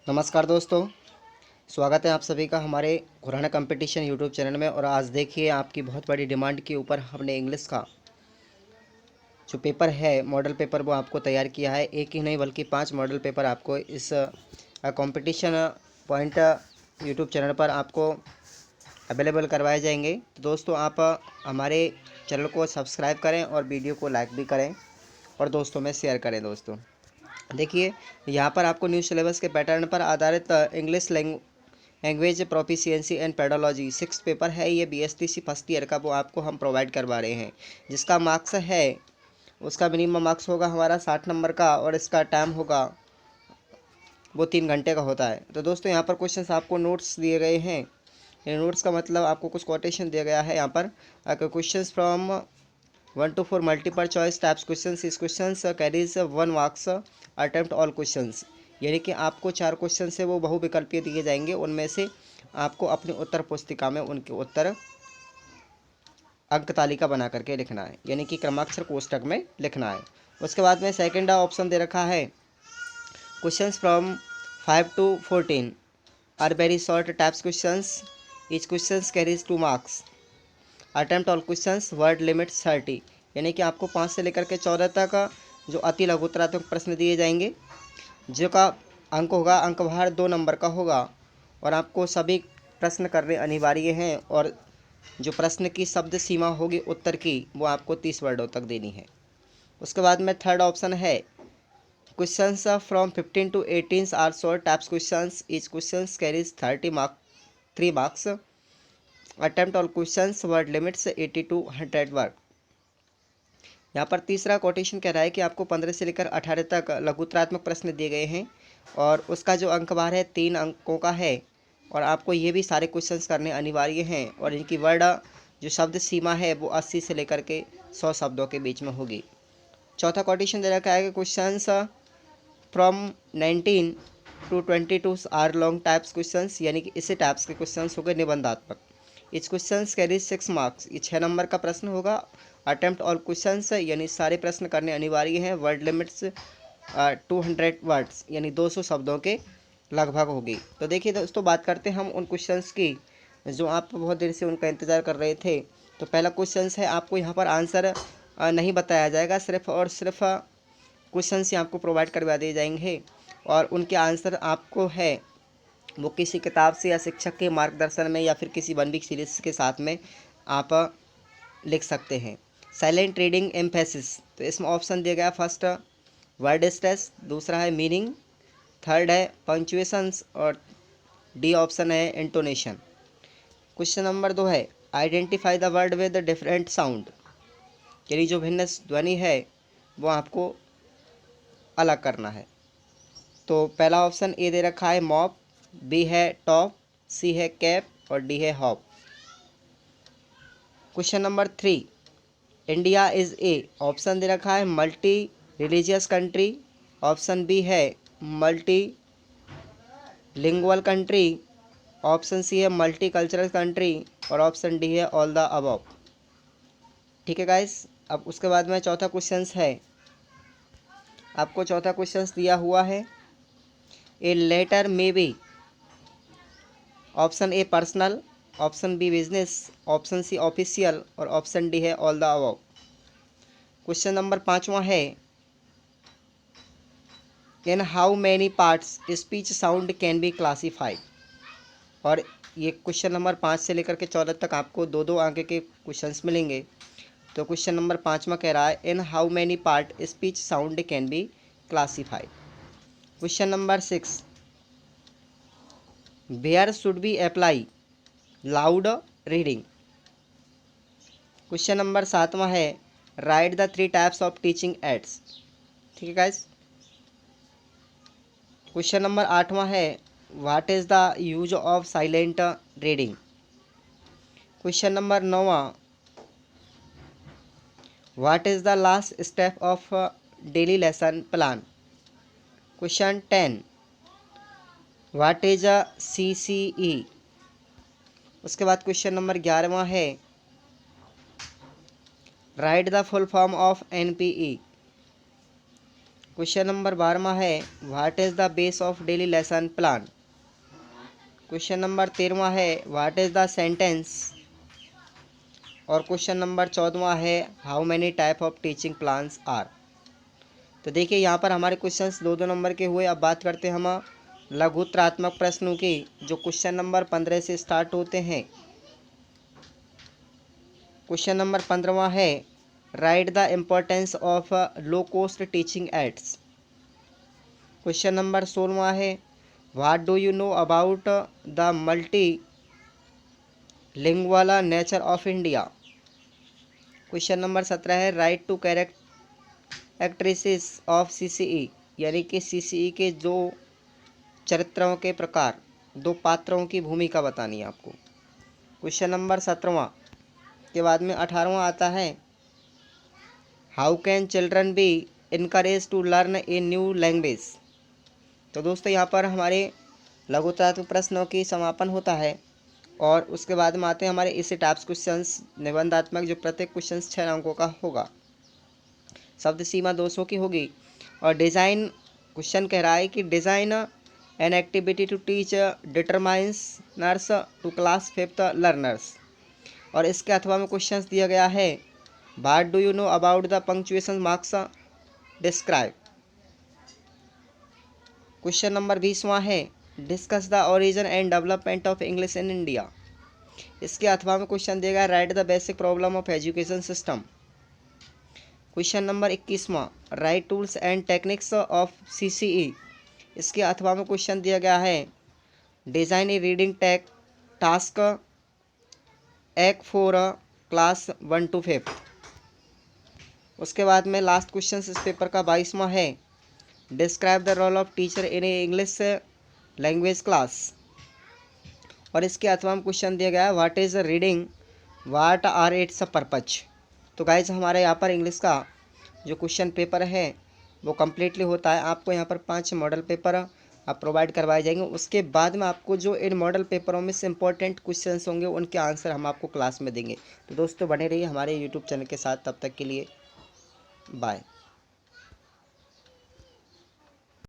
नमस्कार दोस्तों, स्वागत है आप सभी का हमारे खुराना कंपटीशन यूट्यूब चैनल में। और आज देखिए, आपकी बहुत बड़ी डिमांड के ऊपर हमने इंग्लिश का जो पेपर है, मॉडल पेपर, वो आपको तैयार किया है। एक ही नहीं बल्कि 5 मॉडल पेपर आपको इस कंपटीशन पॉइंट यूट्यूब चैनल पर आपको अवेलेबल करवाए जाएंगे। तो दोस्तों, आप हमारे चैनल को सब्सक्राइब करें और वीडियो को लाइक भी करें और दोस्तों में शेयर करें। दोस्तों देखिए, यहाँ पर आपको न्यू सिलेबस के पैटर्न पर आधारित English language proficiency and pedology 6 paper है। ये BSTC फर्स्ट ईयर का वो आपको हम प्रोवाइड करवा रहे हैं। जिसका मार्क्स है, उसका मिनिमम मार्क्स होगा हमारा 60 नंबर का, और इसका टाइम होगा वो 3 घंटे का होता है। तो दोस्तों, यहाँ पर क्वेश्चंस आपको नोट्स दिए गए हैं। ये नोट्स का मतलब आपको कुछ कोटेशन दिया गया है। यहाँ पर questions from 1 to 4 multiple choice types questions. इस questions carries 1 marks attempt all questions, यानी कि आपको 4 क्वेश्चन से वो बहुविकल्पीय दिए जाएंगे। उनमें से आपको अपनी उत्तर पुस्तिका में उनके उत्तर अंक तालिका बना करके लिखना है, यानी कि क्रमाक्षर कोष्टक में लिखना है। उसके बाद में सेकेंड ऑप्शन दे रखा है, questions from 5 to 14 are very short types questions. Each questions carries 2 marks attempt all questions, word limit 30, यानी कि आपको 5 से लेकर के 14 तक जो अति लघुतरात्मक प्रश्न दिए जाएंगे, जो का अंक होगा, अंक भार 2 नंबर का होगा, और आपको सभी प्रश्न करने अनिवार्य हैं। और जो प्रश्न की शब्द सीमा होगी उत्तर की, वो आपको 30 वर्डों तक देनी है। उसके बाद में थर्ड ऑप्शन है, questions from 15 to 18 are short types questions. Each questions carries 3 marks attempt all questions, word limits 80 to 100 word. यहाँ पर तीसरा कोटेशन कह रहा है कि आपको 15 से लेकर 18 तक लघुतरात्मक प्रश्न दिए गए हैं, और उसका जो अंक भार है 3 अंकों का है, और आपको ये भी सारे क्वेश्चंस करने अनिवार्य हैं। और इनकी वर्ड जो शब्द सीमा है वो 80 से लेकर के 100 शब्दों के बीच में होगी। चौथा कोटेशन दे रखा है कि questions from 19 to 22 are long types questions, यानी कि इसी टाइप्स के क्वेश्चंस हो गए निबंधात्मक। इस क्वेश्चंस कैरी 6 मार्क्स, ये 6 नंबर का प्रश्न होगा। अटेम्प्ट ऑल क्वेश्चंस, यानी सारे प्रश्न करने अनिवार्य हैं। वर्ड लिमिट्स 200 वर्ड्स, यानी 200 शब्दों के लगभग होगी। तो देखिए दोस्तों, बात करते हैं हम उन क्वेश्चंस की जो आप बहुत देर से उनका इंतज़ार कर रहे थे। तो पहला क्वेश्चंस है, आपको यहाँ पर आंसर नहीं बताया जाएगा, सिर्फ और सिर्फ क्वेश्चंस ही आपको प्रोवाइड करवा दिए जाएंगे, और उनके आंसर आपको है वो किसी किताब से या शिक्षक के मार्गदर्शन में या फिर किसी 1 वीक सीरीज के साथ में आप लिख सकते हैं। साइलेंट रीडिंग एम्फेसिस, तो इसमें ऑप्शन दिया गया, फर्स्ट वर्ड स्ट्रेस, दूसरा है मीनिंग, थर्ड है पंक्चुएशंस, और डी ऑप्शन है इंटोनेशन। क्वेश्चन नंबर 2 है, identify the word with different sound, यानी जो भिन्न ध्वनि है वो आपको अलग करना है। तो पहला ऑप्शन ए दे रखा है मॉप, बी है टॉप, सी है कैप, और डी है hop. Question number 3, India is A, option दे रखा है multi religious country, option B है multi lingual country, option C है मल्टी कल्चरल कंट्री, और ऑप्शन डी है ऑल द अबव। ठीक है गाइस, अब उसके बाद में चौथा क्वेश्चंस है, आपको चौथा क्वेश्चंस दिया हुआ है, A letter may B, option A personal, option B business, option C official, और ऑप्शन डी है all the above. Question number 5वां है, in how many parts speech sound can be classified, और ये क्वेश्चन नंबर 5 से लेकर के 14 तक आपको 2-2 अंक के क्वेश्चंस मिलेंगे। तो क्वेश्चन नंबर 5वां कह रहा है, in how many part speech sound can be classified. Question number 6, where should be apply loud reading. Question number 7वां है, write the 3 types of teaching aids. ठीक है गाइस। क्वेश्चन नंबर 8वां है, what is the use of silent reading. Question number 9वां, what is the last step of daily lesson plan. Question 10, what is a CCE। उसके बाद question number 11वां है, write the full form of NPE। Question number 12वां है what is the base of daily lesson plan. Question number 13वां है what is the sentence. और question number 14वां है how many type of teaching plans are. तो देखिए यहाँ पर हमारे क्वेश्चंस 2-2 नंबर के हुए। अब बात करते हैं हम लघुत्रात्मक प्रश्नों की, जो क्वेश्चन नंबर 15 से स्टार्ट होते हैं। क्वेश्चन नंबर 15वां है write the importance of low cost teaching aids. Question number 16वां है what do you know about the multi lingual nature of India. Question number 17 है write two characteristics of CCE, यानी कि CCE के दो चरित्रों के प्रकार, दो पात्रों की भूमिका बतानी है आपको। क्वेश्चन नंबर 17वां के बाद में 18वां आता है how can children be encourage to learn a new language. तो दोस्तों यहाँ पर हमारे लघुत्रात्मक प्रश्नों की समापन होता है और उसके बाद में आते हैं हमारे इसी टाइप्स क्वेश्चंस निबंधात्मक, जो प्रत्येक क्वेश्चन 6 अंकों का होगा। शब्द सीमा 200 की होगी। और डिज़ाइन क्वेश्चन कह रहा है कि design an activity to teach determiners to class 5th learners. और इसके अथवा में क्वेश्चंस दिया गया है what do you know about the punctuation marks describe. Question number 20वां है discuss the origin and development of English in India. इसके अथवा में क्वेश्चन दिया गया write the basic problem of education system. Question number 21वां write tools and techniques of CCE. इसके अथवा में क्वेश्चन दिया गया है डिज़ाइन ए रीडिंग टास्क एक फॉर क्लास 1 to 5। उसके बाद में लास्ट क्वेश्चन इस पेपर का 22वां है describe the role of teacher in a English language class. और इसके अथवा में क्वेश्चन दिया गया है what is reading, what are its purpose. तो गाइज हमारे यहाँ पर इंग्लिश का जो क्वेश्चन पेपर है वो कम्प्लीटली होता है। आपको यहाँ पर 5 मॉडल पेपर आप प्रोवाइड करवाए जाएंगे। उसके बाद में आपको जो इन मॉडल पेपरों में से इंपॉर्टेंट क्वेश्चंस होंगे उनके आंसर हम आपको क्लास में देंगे। तो दोस्तों बने रहिए हमारे यूट्यूब चैनल के साथ, तब तक के लिए बाय।